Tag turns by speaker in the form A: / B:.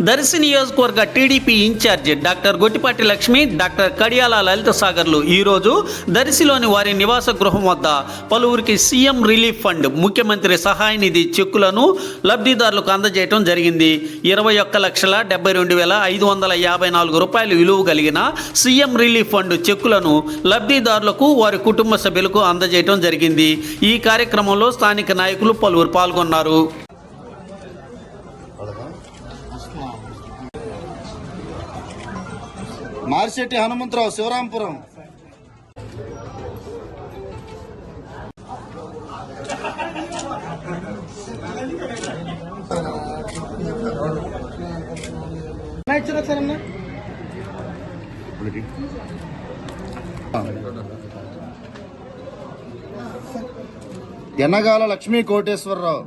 A: దర్శి నియోజకవర్గ టీడీపీ ఇన్ఛార్జి doctor Gottipati Lakshmi, doctor Kadiyala Lalitha సాగర్లు ఈరోజు దర్శిలోని వారి నివాస గృహం వద్ద పలువురికి సీఎం రిలీఫ్ ఫండ్ ముఖ్యమంత్రి సహాయ నిధి చెక్కులను లబ్ధిదారులకు అందజేయడం జరిగింది. 21,72,554 రూపాయలు విలువ కలిగిన సీఎం రిలీఫ్ ఫండ్ చెక్కులను లబ్ధిదారులకు వారి కుటుంబ సభ్యులకు అందజేయడం జరిగింది. ఈ కార్యక్రమంలో స్థానిక నాయకులు పలువురు పాల్గొన్నారు.
B: మార్శెట్టి హనుమంతరావు, శివరాంపురం. ఎన్నగాల లక్ష్మీ కోటేశ్వరరావు.